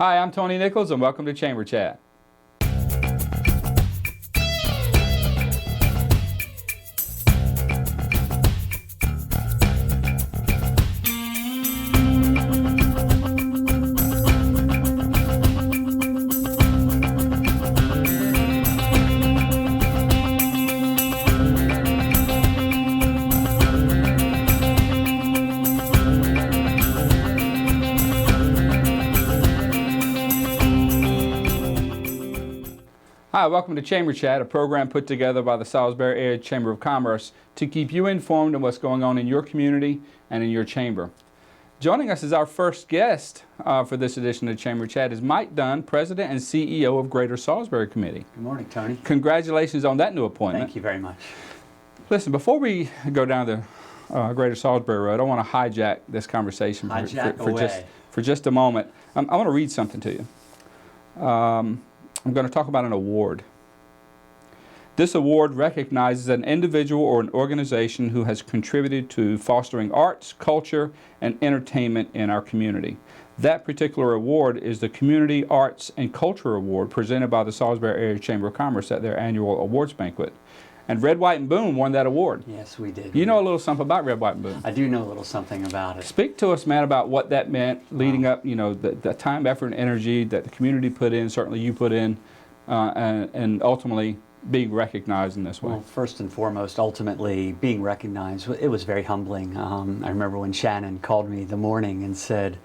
Hi, I'm Tony Nichols, and welcome to Chamber Chat. Hi, welcome to Chamber Chat, a program put together by the Salisbury Area Chamber of Commerce to keep you informed of what's going on in your community and in your chamber. Joining us as our first guest for this edition of Chamber Chat is Mike Dunn, President and CEO of Greater Salisbury Committee. Good morning, Tony. Congratulations on that new appointment. Thank you very much. Listen, before we go down the Greater Salisbury Road, I want to hijack this conversation for just a moment. I want to read something to you. I'm going to talk about an award. This award recognizes an individual or an organization who has contributed to fostering arts, culture, and entertainment in our community. That particular award is the Community Arts and Culture Award presented by the Salisbury Area Chamber of Commerce at their annual awards banquet. And Red, White, and Boom won that award. Yes, we did. You know a little something about Red, White, and Boom. I do know a little something about it. Speak to us, man, about what that meant leading up, you know, the time, effort, and energy that the community put in, certainly you put in, and ultimately being recognized in this way. Well, first and foremost, ultimately being recognized, it was very humbling. I remember when Shannon called me the morning and said,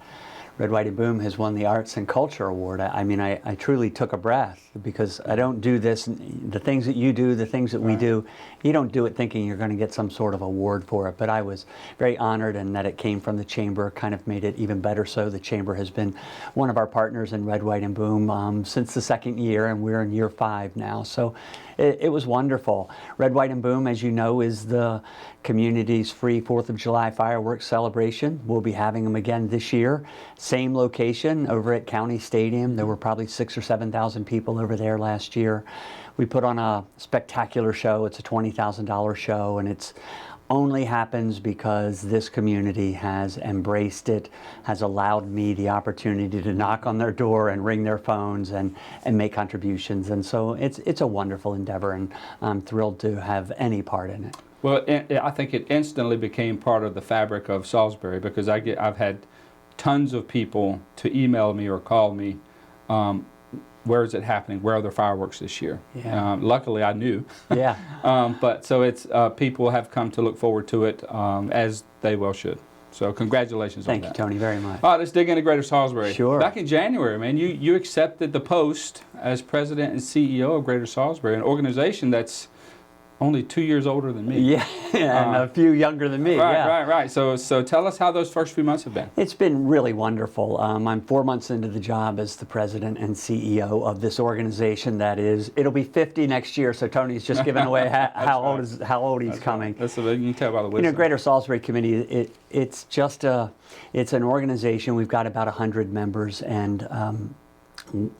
Red, White, and Boom has won the Arts and Culture Award. I mean, I truly took a breath, because I don't do this, the things that you do, the things that we do, you don't do it thinking you're going to get some sort of award for it. But I was very honored, and that it came from the Chamber kind of made it even better so. The Chamber has been one of our partners in Red, White, and Boom since the second year, and we're in year 5 now. So it was wonderful. Red, White, and Boom, as you know, is the community's free 4th of July fireworks celebration. We'll be having them again this year. Same location over at County Stadium. There were probably 6,000 or 7,000 people over there last year. We put on a spectacular show. It's a $20,000 show, and it's only happens because this community has embraced it, has allowed me the opportunity to knock on their door and ring their phones and make contributions. And so it's a wonderful endeavor, and I'm thrilled to have any part in it. Well, I think it instantly became part of the fabric of Salisbury, because I've had tons of people to email me or call me, where is it happening? Where are the fireworks this year? Yeah. Luckily, I knew. Yeah. But so it's people have come to look forward to it, as they well should. So congratulations on that. Thank you, Tony, very much. All right, let's dig into Greater Salisbury. Sure. Back in January, man, you accepted the post as President and CEO of Greater Salisbury, an organization that's only 2 years older than me. Yeah, and a few younger than me. Right. So tell us how those first few months have been. It's been really wonderful. I'm 4 months into the job as the president and CEO of this organization that is, it'll be 50 next year, so Tony's just giving away how old he's coming. That's you can tell by the wisdom. You know, Greater Salisbury Committee, it's an organization. We've got about 100 members, and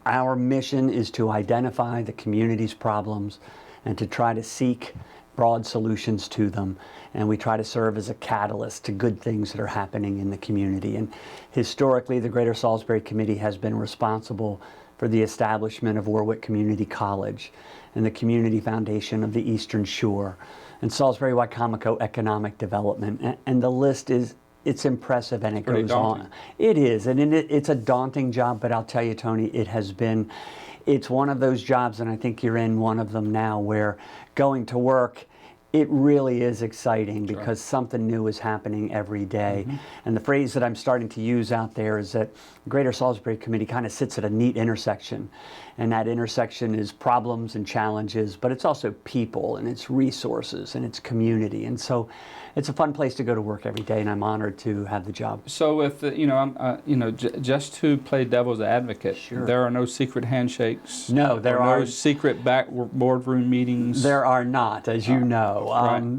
our mission is to identify the community's problems and to try to seek broad solutions to them. And we try to serve as a catalyst to good things that are happening in the community. And historically, the Greater Salisbury Committee has been responsible for the establishment of Warwick Community College and the Community Foundation of the Eastern Shore and Salisbury-Wicomico Economic Development. And the list it's impressive, and it goes on. It is, and it's a daunting job, but I'll tell you, Tony, it's one of those jobs, and I think you're in one of them now, where going to work, it really is exciting because something new is happening every day. And the phrase that I'm starting to use out there is that the Greater Salisbury Committee kind of sits at a neat intersection. And that intersection is problems and challenges, but it's also people, and it's resources, and it's community. And so it's a fun place to go to work every day, and I'm honored to have the job. So if, just to play devil's advocate, there are no secret handshakes? No, there are no secret boardroom meetings? There are not, as you know.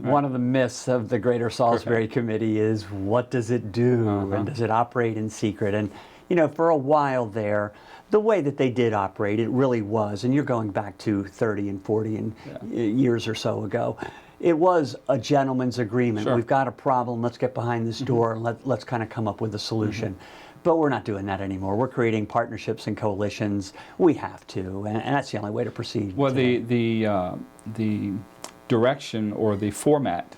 One of the myths of the Greater Salisbury Committee is, what does it do, and does it operate in secret? And, you know, for a while there, the way that they did operate, it really was, and you're going back to 30 and 40 years or so ago, it was a gentleman's agreement. We've got a problem, let's get behind this door, and let's kind of come up with a solution. But we're not doing that anymore. We're creating partnerships and coalitions. We have to, and that's the only way to proceed. Well, the direction or the format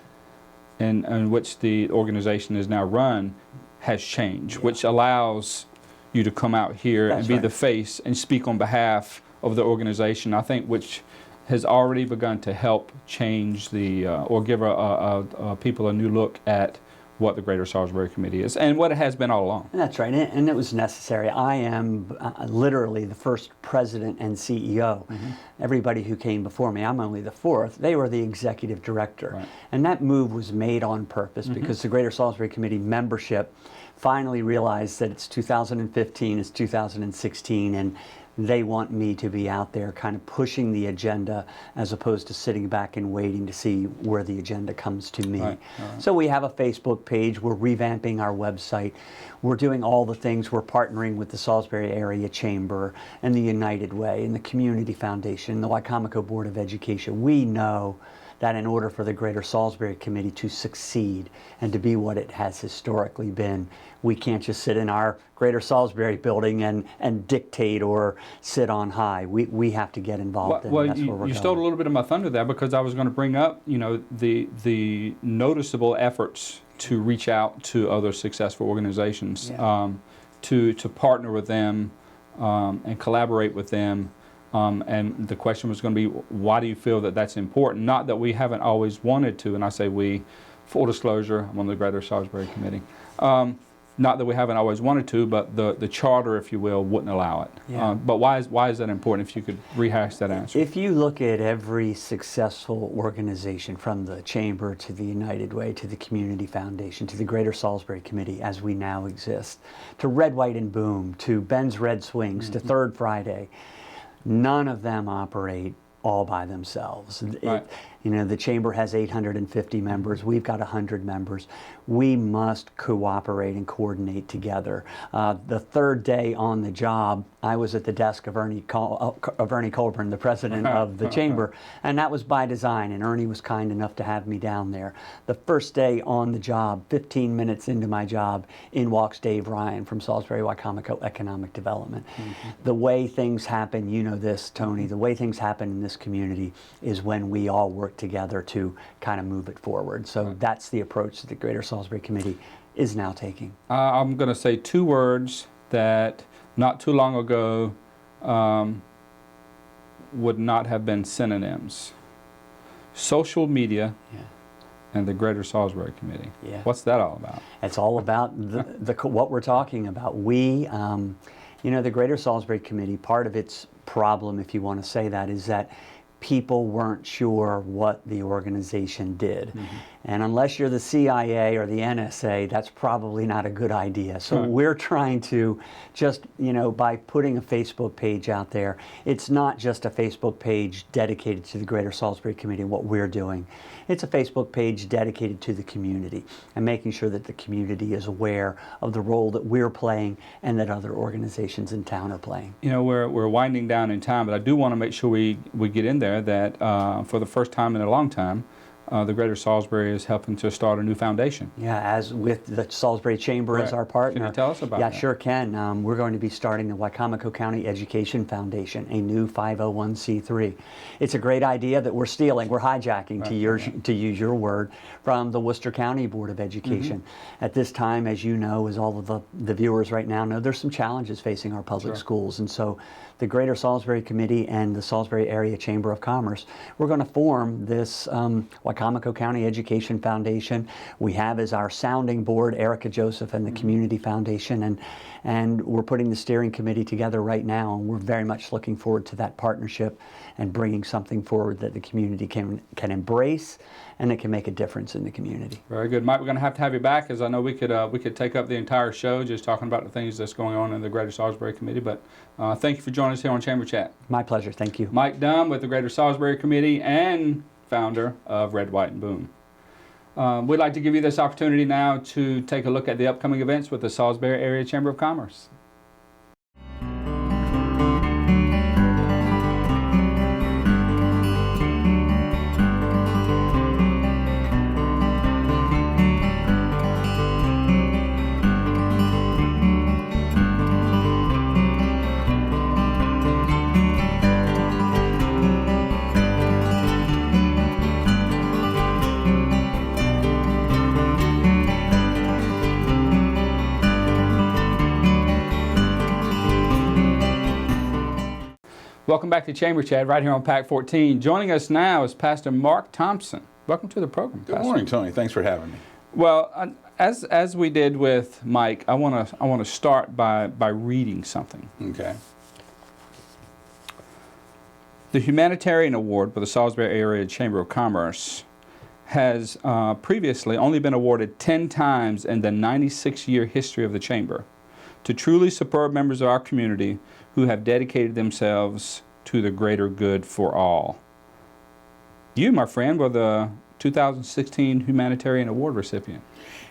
in which the organization is now run has changed, which allows you to come out here and be the face and speak on behalf of the organization, I think, which has already begun to help change the, or give people a new look at what the Greater Salisbury Committee is and what it has been all along. That's right, and it was necessary. I am literally the first president and CEO. Everybody who came before me, I'm only the fourth, they were the executive director. Right. And that move was made on purpose because the Greater Salisbury Committee membership finally realized that it's 2015, it's 2016, and they want me to be out there kind of pushing the agenda as opposed to sitting back and waiting to see where the agenda comes to me. Right. So we have a Facebook page, we're revamping our website, we're doing all the things, we're partnering with the Salisbury Area Chamber and the United Way and the Community Foundation, the Wicomico Board of Education. We know that in order for the Greater Salisbury Committee to succeed and to be what it has historically been, we can't just sit in our Greater Salisbury building and dictate or sit on high. We have to get involved, and that's where we're going. You stole a little bit of my thunder there, because I was going to bring up, you know, the noticeable efforts to reach out to other successful organizations, to partner with them and collaborate with them. And the question was going to be, why do you feel that that's important? Not that we haven't always wanted to, and I say we, full disclosure, I'm on the Greater Salisbury Committee. Not that we haven't always wanted to, but the charter, if you will, wouldn't allow it. Yeah. But why is that important, if you could rehash that answer? If you look at every successful organization, from the Chamber to the United Way to the Community Foundation to the Greater Salisbury Committee as we now exist, to Red, White, and Boom, to Ben's Red Swings, to Third Friday, none of them operate all by themselves. Right. You know, the Chamber has 850 members. We've got 100 members. We must cooperate and coordinate together. The third day on the job, I was at the desk of Ernie Colburn, the president of the Chamber, and that was by design, and Ernie was kind enough to have me down there. The first day on the job, 15 minutes into my job, in walks Dave Ryan from Salisbury Wicomico Economic Development. The way things happen, you know this, Tony, the way things happen in this community is when we all work together to kind of move it forward. So that's the approach that the Greater Salisbury Committee is now taking. I'm going to say two words that not too long ago would not have been synonyms: social media and the Greater Salisbury Committee. What's that all about? It's all about what we're talking about. We, you know, the Greater Salisbury Committee, part of its problem, if you want to say that, is that people weren't sure what the organization did. And unless you're the CIA or the NSA, that's probably not a good idea. So we're trying to just, you know, by putting a Facebook page out there, it's not just a Facebook page dedicated to the Greater Salisbury Committee and what we're doing. It's a Facebook page dedicated to the community and making sure that the community is aware of the role that we're playing and that other organizations in town are playing. You know, we're winding down in time, but I do want to make sure we get in there that for the first time in a long time, the Greater Salisbury is helping to start a new foundation. Yeah, as with the Salisbury Chamber as our partner. Can you tell us about that? Yeah, sure can. We're going to be starting the Wicomico County Education Foundation, a new 501c3. It's a great idea that we're stealing, we're hijacking, to use your word, from the Worcester County Board of Education. At this time, as you know, as all of the viewers right now know, there's some challenges facing our public schools. And so the Greater Salisbury Committee and the Salisbury Area Chamber of Commerce, we're going to form this Wicomico County Education Foundation. We have as our sounding board Erica Joseph and the Community Foundation, and we're putting the steering committee together right now, and we're very much looking forward to that partnership and bringing something forward that the community can embrace and it can make a difference in the community. Very good. Mike, we're going to have you back, as I know we could take up the entire show just talking about the things that's going on in the Greater Salisbury Committee, but thank you for joining us here on Chamber Chat. My pleasure. Thank you. Mike Dunn with the Greater Salisbury Committee and founder of Red, White, and Boom. We'd like to give you this opportunity now to take a look at the upcoming events with the Salisbury Area Chamber of Commerce. Welcome back to Chamber Chat right here on PAC 14. Joining us now is Pastor Mark Thompson. Welcome to the program, Good Pastor. morning, Tony. Thanks for having me. Well, as we did with Mike, I want to start by reading something. Okay. The Humanitarian Award for the Salisbury Area Chamber of Commerce has previously only been awarded 10 times in the 96-year history of the Chamber to truly superb members of our community who have dedicated themselves to the greater good for all. You, my friend, were the 2016 Humanitarian Award recipient.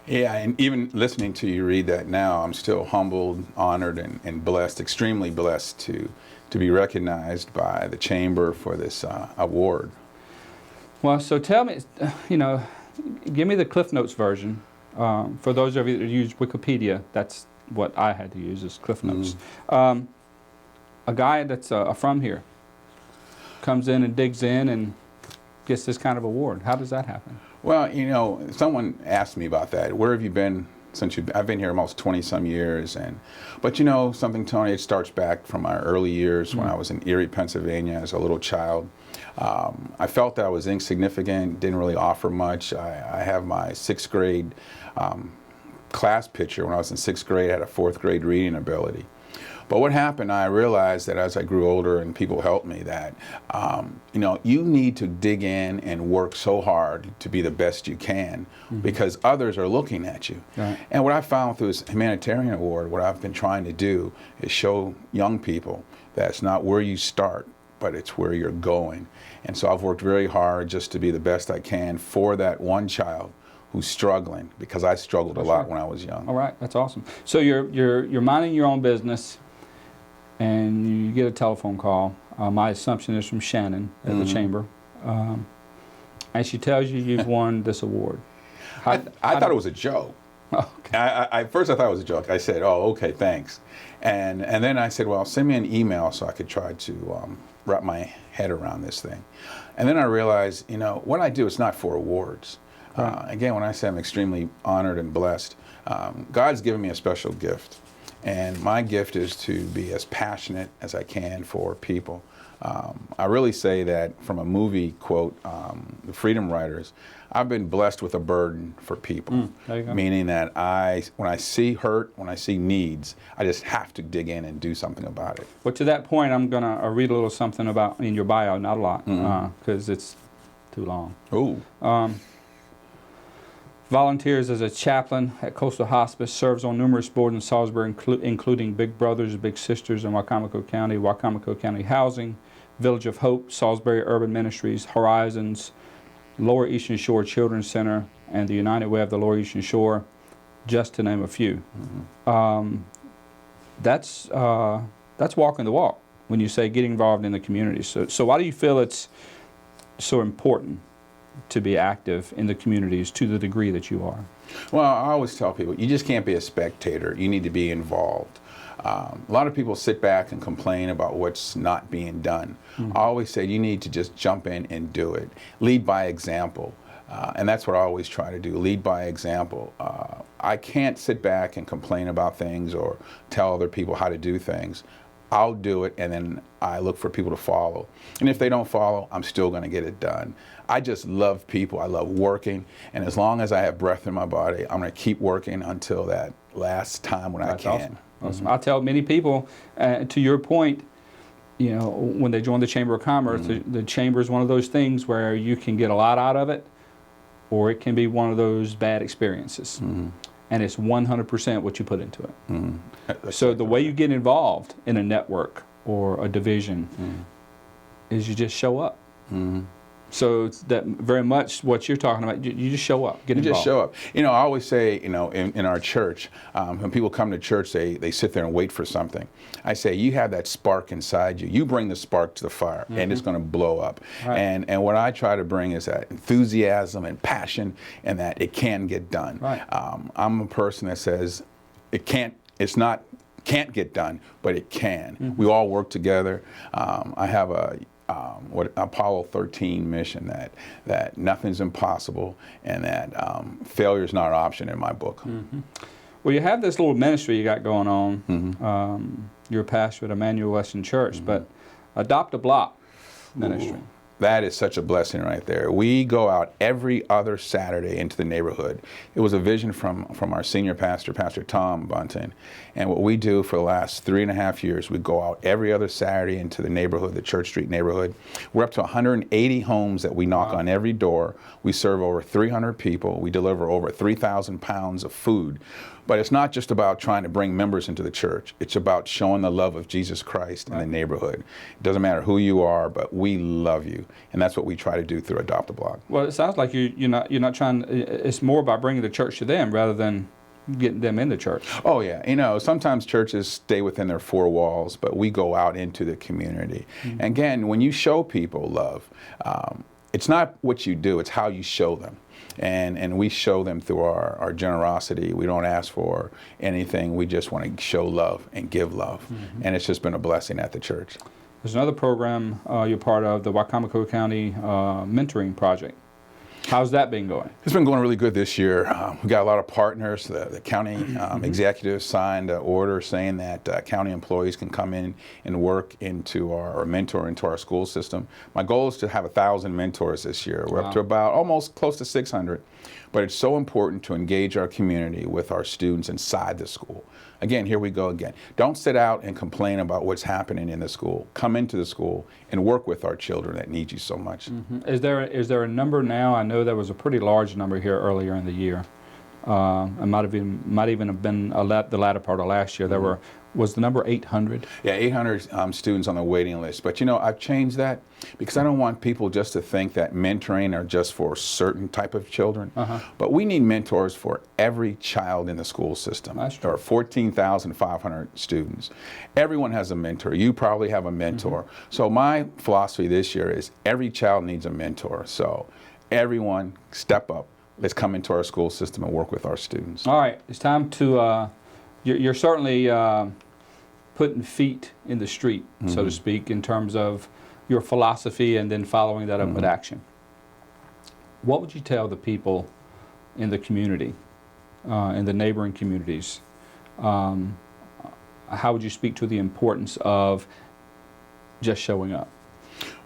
Yeah, and even listening to you read that now, I'm still humbled, honored, and blessed, extremely blessed to be recognized by the Chamber for this award. Well, so tell me, give me the Cliff Notes version. For those of you that use Wikipedia, that's what I had to use, is Cliff Notes. A guy that's from here comes in and digs in and gets this kind of award. How does that happen? Well, someone asked me about that. Where have you been since I've been here almost 20-some years, but something, Tony, it starts back from my early years when I was in Erie, Pennsylvania as a little child. I felt that I was insignificant, didn't really offer much. I have my 6th grade class picture. When I was in 6th grade, I had a 4th grade reading ability. But what happened, I realized that as I grew older and people helped me that, you need to dig in and work so hard to be the best you can because others are looking at you. Right. And what I found through this humanitarian award, what I've been trying to do is show young people that it's not where you start, but it's where you're going. And so I've worked very hard just to be the best I can for that one child who's struggling, because I struggled a lot when I was young. All right, that's awesome. So you're minding your own business, and you get a telephone call. My assumption is from Shannon at the Chamber, and she tells you you've won this award. I thought it was a joke. Oh, okay. First I thought it was a joke. I said, "Oh, okay, thanks," and then I said, "Well, send me an email so I could try to wrap my head around this thing." And then I realized, what I do is not for awards. Right. Again, when I say I'm extremely honored and blessed, God's given me a special gift. And my gift is to be as passionate as I can for people. I really say that from a movie quote, the Freedom Writers, I've been blessed with a burden for people. There you go. Meaning that when I see hurt, when I see needs, I just have to dig in and do something about it. Well, to that point, I'm going to read a little something about in your bio, not a lot, because it's too long. Ooh. Volunteers as a chaplain at Coastal Hospice, serves on numerous boards in Salisbury, including Big Brothers, Big Sisters in Wicomico County Housing, Village of Hope, Salisbury Urban Ministries, Horizons, Lower Eastern Shore Children's Center, and the United Way of the Lower Eastern Shore, just to name a few. That's walking the walk when you say getting involved in the community. So why do you feel it's so important to be active in the communities to the degree that you are? Well, I always tell people, you just can't be a spectator. You need to be involved. A lot of people sit back and complain about what's not being done. I always say you need to just jump in and do it. Lead by example. And that's what I always try to do, lead by example. I can't sit back and complain about things or tell other people how to do things. I'll do it, and then I look for people to follow. And if they don't follow, I'm still going to get it done. I just love people. I love working. And as long as I have breath in my body, I'm going to keep working until that last time when I can. Awesome. I tell many people, to your point, when they join the Chamber of Commerce, the Chamber is one of those things where you can get a lot out of it, or it can be one of those bad experiences. And it's 100% what you put into it. So the way you get involved in a network or a division is you just show up. So it's that very much what you're talking about. You just show up, get involved. You just show up. I always say, in our church, when people come to church, they sit there and wait for something. I say, you have that spark inside you. You bring the spark to the fire, and it's going to blow up. Right. And what I try to bring is that enthusiasm and passion, and that it can get done. Right. I'm a person that says it can't get done, but it can. We all work together. I have what Apollo 13 mission that nothing's impossible, and that failure is not an option in my book. Well, you have this little ministry you got going on. You're a pastor at Emmanuel Western Church, but Adopt a Block ministry. Ooh, that is such a blessing right there. We go out every other Saturday into the neighborhood. It was a vision from our senior pastor, Pastor Dunn. And what we do for the last 3.5 years, we go out every other Saturday into the neighborhood, the Church Street neighborhood. We're up to 180 homes that we knock on every door. We serve over 300 people. We deliver over 3,000 pounds of food. But it's not just about trying to bring members into the church. It's about showing the love of Jesus Christ in the neighborhood. It doesn't matter who you are, but we love you. And that's what we try to do through Adopt a Block. Well, it sounds like you're not trying, it's more about bringing the church to them rather than getting them in the church. Oh yeah, you know, sometimes churches stay within their four walls, but we go out into the community. And again, when you show people love, it's not what you do, it's how you show them. And we show them through our generosity. We don't ask for anything. We just want to show love and give love. And it's just been a blessing at the church. There's another program you're part of, the Wicomico County Mentoring Project. How's that been going? It's been going really good this year. We got a lot of partners. The county executives signed an order saying that county employees can come in and work into or mentor into our school system. My goal is to have 1,000 mentors this year. We're up to about almost close to 600. But it's so important to engage our community with our students inside the school. Again, here we go again. Don't sit out and complain about what's happening in the school. Come into the school and work with our children that need you so much. Is there a number now? I know there was a pretty large number here earlier in the year. It might even have been the latter part of last year. Was the number 800? Yeah, 800 students on the waiting list. But you know, I've changed that because I don't want people just to think that mentoring are just for certain type of children. But we need mentors for every child in the school system. There are 14,500 students. Everyone has a mentor. You probably have a mentor. So my philosophy this year is every child needs a mentor. So everyone step up. Let's come into our school system and work with our students. All right, it's time to, you're certainly putting feet in the street, so to speak, in terms of your philosophy and then following that up with action. What would you tell the people in the community, in the neighboring communities? How would you speak to the importance of just showing up?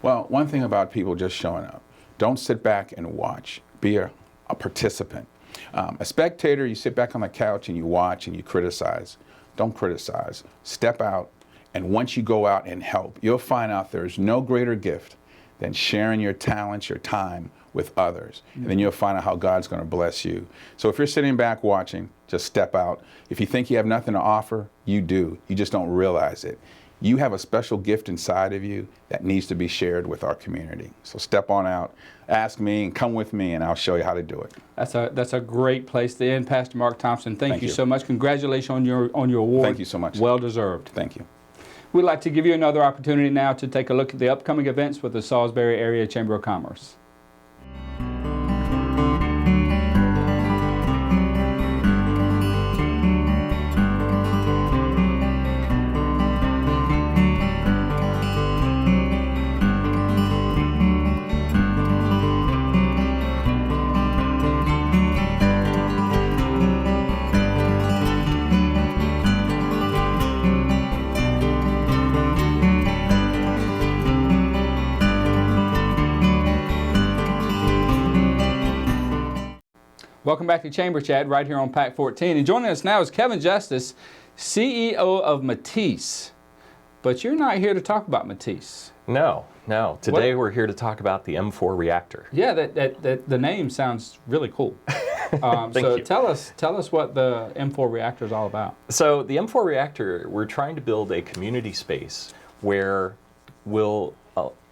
Well, one thing about people just showing up, don't sit back and watch. Be a participant. A spectator, you sit back on the couch and you watch and you criticize. Don't criticize. Step out, and once you go out and help, you'll find out there's no greater gift than sharing your talents, your time with others. And then you'll find out how God's going to bless you. So if you're sitting back watching, just step out. If you think you have nothing to offer, you do. You just don't realize it. You have a special gift inside of you that needs to be shared with our community. So step on out, ask me, and come with me, and I'll show you how to do it. That's a great place to end. Pastor Mark Thompson, thank you so much. Congratulations on your award. Thank you so much. Well deserved. Thank you. We'd like to give you another opportunity now to take a look at the upcoming events with the Salisbury Area Chamber of Commerce. Welcome back to Chamber Chat right here on PAC 14. And joining us now is Kevin Justice, CEO of Matisse. But you're not here to talk about Matisse. No. Today we're here to talk about the M4 reactor. Yeah, the name sounds really cool. Thank you. Tell us what the M4 reactor is all about. So the M4 reactor, we're trying to build a community space where we'll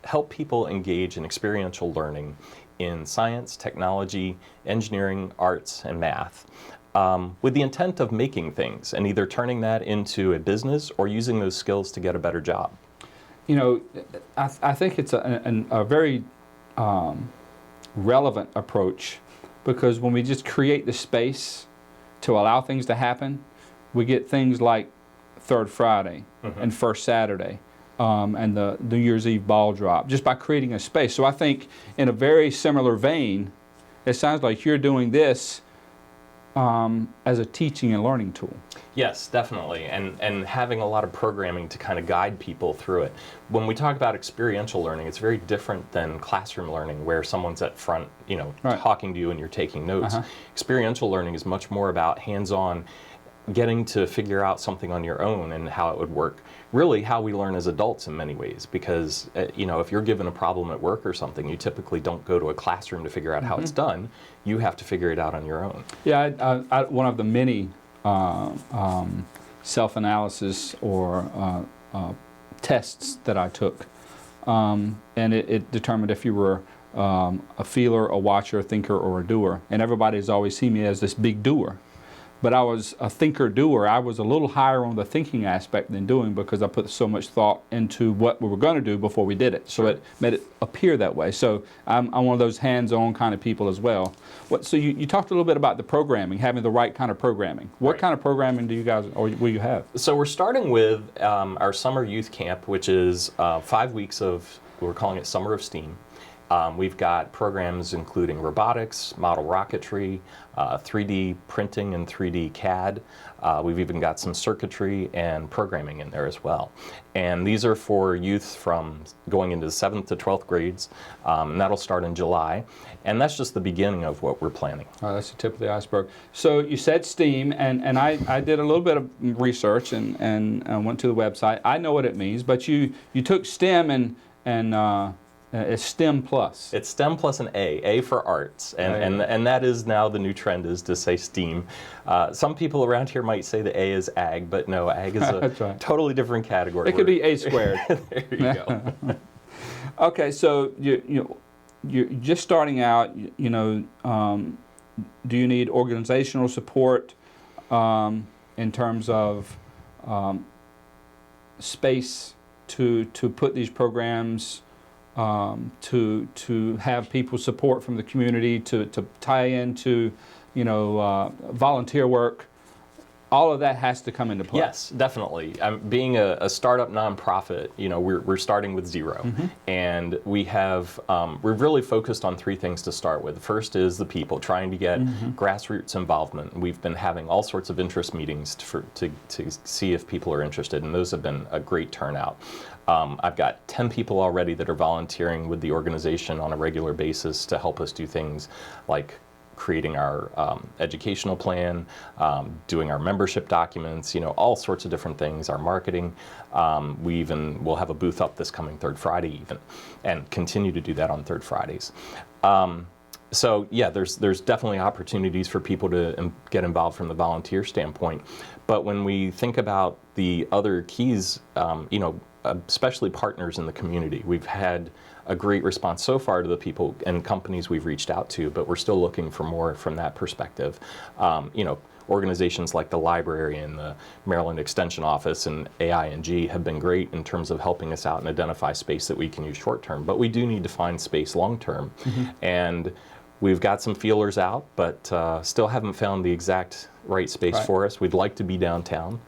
help people engage in experiential learning in science, technology, engineering, arts, and math, with the intent of making things and either turning that into a business or using those skills to get a better job. You know, I think it's a very relevant approach, because when we just create the space to allow things to happen, we get things like Third Friday and First Saturday. And the New Year's Eve ball drop, just by creating a space. So I think in a very similar vein, it sounds like you're doing this as a teaching and learning tool. Yes, definitely, and having a lot of programming to kind of guide people through it. When we talk about experiential learning, it's very different than classroom learning, where someone's at front, Right. talking to you and you're taking notes. Uh-huh. Experiential learning is much more about hands-on, getting to figure out something on your own and how it would work. Really, how we learn as adults in many ways, because if you're given a problem at work or something, you typically don't go to a classroom to figure out how it's done. You have to figure it out on your own. Yeah, one of the many self-analysis or tests that I took, and it determined if you were a feeler, a watcher, a thinker, or a doer. And everybody's always seen me as this big doer. But I was a thinker-doer. I was a little higher on the thinking aspect than doing, because I put so much thought into what we were going to do before we did it. So it made it appear that way. So I'm one of those hands-on kind of people as well. So you talked a little bit about the programming, having the right kind of programming. What Right. kind of programming do you guys, or will you have? So we're starting with our summer youth camp, which is 5 weeks of, we're calling it Summer of STEAM. We've got programs including robotics, model rocketry, 3D printing and 3D CAD. We've even got some circuitry and programming in there as well. And these are for youth from going into the 7th to 12th grades, and that'll start in July. And that's just the beginning of what we're planning. Oh, that's the tip of the iceberg. So you said STEAM, and I did a little bit of research and went to the website. I know what it means, but you took STEM and it's STEM plus. It's STEM plus an A for arts, and that is now the new trend, is to say STEAM. Some people around here might say the A is ag, but no, ag is a That's right. totally different category. It could be A squared. There you go. Okay, so you're just starting out. Do you need organizational support in terms of space to put these programs? To have people support from the community, to tie into, volunteer work, all of that has to come into play. Yes, definitely. Being a startup nonprofit, we're starting with zero, and we're really focused on 3 things to start with. First is the people, trying to get grassroots involvement. We've been having all sorts of interest meetings to see if people are interested, and those have been a great turnout. I've got 10 people already that are volunteering with the organization on a regular basis to help us do things like creating our educational plan, doing our membership documents, all sorts of different things, our marketing. We'll have a booth up this coming 3rd Friday even, and continue to do that on 3rd Fridays. So yeah, there's definitely opportunities for people to get involved from the volunteer standpoint. But when we think about the other keys, especially partners in the community, we've had a great response so far to the people and companies we've reached out to, but we're still looking for more from that perspective. Organizations like the library and the Maryland Extension Office and AING have been great in terms of helping us out and identify space that we can use short term, but we do need to find space long term. And we've got some feelers out, but still haven't found the exact right space for us. We'd like to be downtown,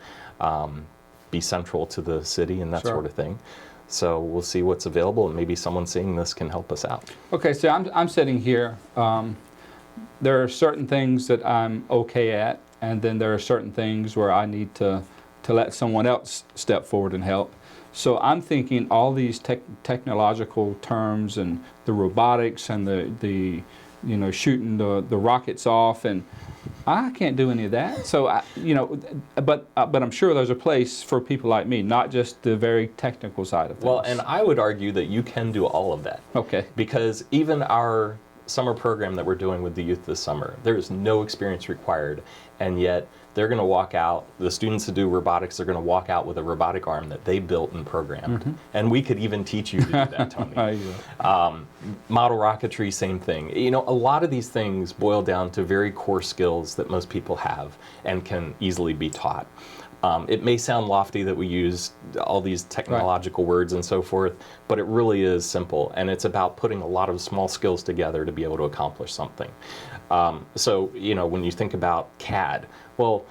be central to the city and that sort of thing. So we'll see what's available, and maybe someone seeing this can help us out. Okay, so I'm sitting here. There are certain things that I'm okay at, and then there are certain things where I need to let someone else step forward and help. So I'm thinking all these technological terms and the robotics and the shooting the rockets off, and I can't do any of that. So but I'm sure there's a place for people like me, not just the very technical side of things. Well, and I would argue that you can do all of that. Okay. Because even our summer program that we're doing with the youth this summer, there is no experience required, and yet they're going to walk out, the students that do robotics, they're going to walk out with a robotic arm that they built and programmed. And we could even teach you to do that, Tony. Model rocketry, same thing. A lot of these things boil down to very core skills that most people have and can easily be taught. It may sound lofty that we use all these technological words and so forth, but it really is simple, and it's about putting a lot of small skills together to be able to accomplish something. So, when you think about CAD, well,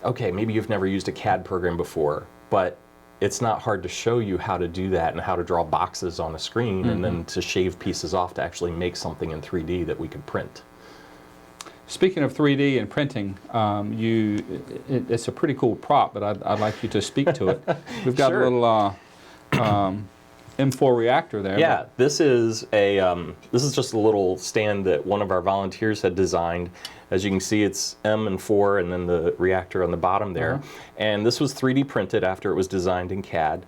okay, maybe you've never used a CAD program before, but it's not hard to show you how to do that and how to draw boxes on a screen and then to shave pieces off to actually make something in 3D that we could print. Speaking of 3D and printing, it's a pretty cool prop, but I'd like you to speak to it. We've got Sure. a little M4 reactor there. Yeah, this is just a little stand that one of our volunteers had designed. As you can see, it's M and 4, and then the reactor on the bottom there. And this was 3D printed after it was designed in CAD.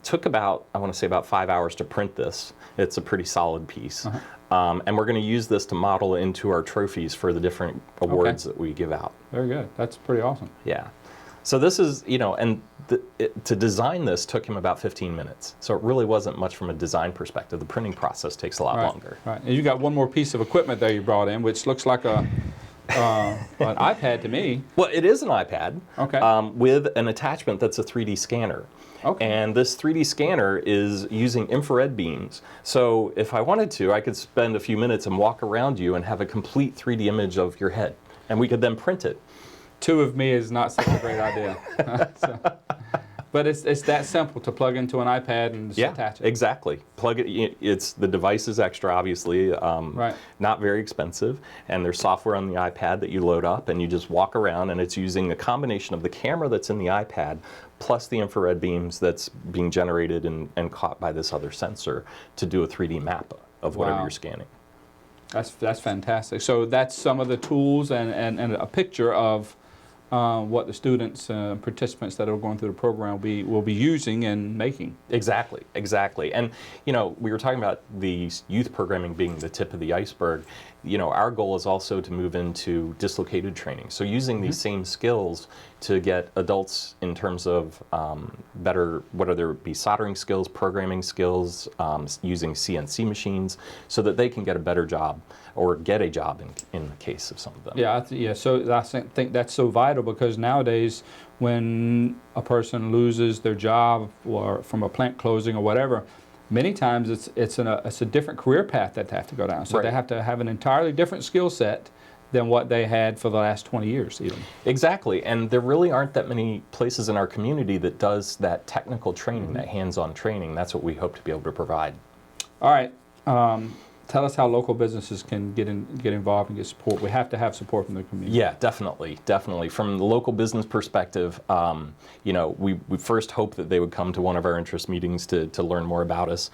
Took about, I want to say, about 5 hours to print this. It's a pretty solid piece. And we're going to use this to model into our trophies for the different awards that we give out. Very good. That's pretty awesome. Yeah. So this is, and to design this took him about 15 minutes. So it really wasn't much from a design perspective. The printing process takes a lot longer. Right. And you got one more piece of equipment there you brought in, which looks like an iPad to me. Well, it is an iPad with an attachment that's a 3D scanner. Okay. And this 3D scanner is using infrared beams. So if I wanted to, I could spend a few minutes and walk around you and have a complete 3D image of your head. And we could then print it. Two of me is not such a great idea. But it's that simple to plug into an iPad and just attach it. Exactly. Plug it. The device is extra, obviously, not very expensive, and there's software on the iPad that you load up, and you just walk around, and it's using a combination of the camera that's in the iPad plus the infrared beams that's being generated and caught by this other sensor to do a 3D map of whatever you're scanning. That's fantastic. So that's some of the tools and a picture of what the students, participants that are going through the program will be using and making. Exactly, exactly. And, we were talking about the youth programming being the tip of the iceberg. Our goal is also to move into dislocated training. So using these same skills to get adults in terms of better, whether it be soldering skills, programming skills, using CNC machines, so that they can get a better job or get a job in the case of some of them. Yeah, so I think that's so vital, because nowadays when a person loses their job or from a plant closing or whatever, many times it's a different career path that they have to go down. So they have to have an entirely different skill set than what they had for the last 20 years even. Exactly, and there really aren't that many places in our community that does that technical training, that hands-on training. That's what we hope to be able to provide. All right. Tell us how local businesses can get involved and get support. We have to have support from the community. Yeah, definitely. From the local business perspective, we first hope that they would come to one of our interest meetings to learn more about us.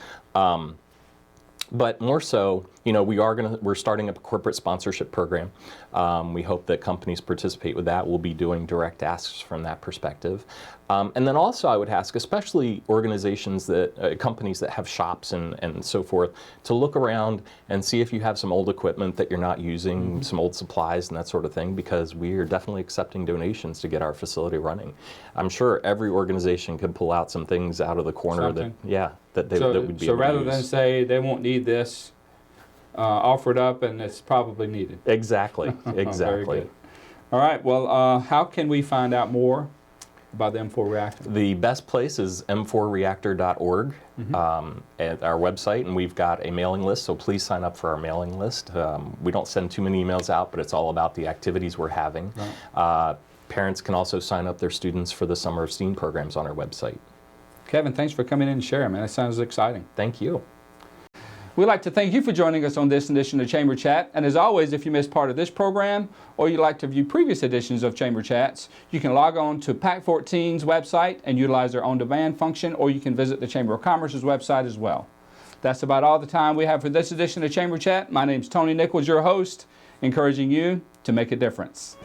But more so, we're starting a corporate sponsorship program. We hope that companies participate with that. We'll be doing direct asks from that perspective. And then also I would ask, especially organizations companies that have shops and so forth, to look around and see if you have some old equipment that you're not using, some old supplies and that sort of thing, because we are definitely accepting donations to get our facility running. I'm sure every organization could pull out some things out of the corner that would be able to use. So rather than say they won't need this, offer it up, and it's probably needed. Exactly, exactly. Very good. All right, well, how can we find out more about the M4 reactor? The best place is m4reactor.org at our website, and we've got a mailing list, so please sign up for our mailing list. We don't send too many emails out, but it's all about the activities we're having. Right. Parents can also sign up their students for the Summer of STEAM programs on our website. Kevin, thanks for coming in and sharing, man. That sounds exciting. Thank you. We'd like to thank you for joining us on this edition of Chamber Chat. And as always, if you missed part of this program or you'd like to view previous editions of Chamber Chats, you can log on to PAC 14's website and utilize their on-demand function, or you can visit the Chamber of Commerce's website as well. That's about all the time we have for this edition of Chamber Chat. My name's Tony Nichols, your host, encouraging you to make a difference.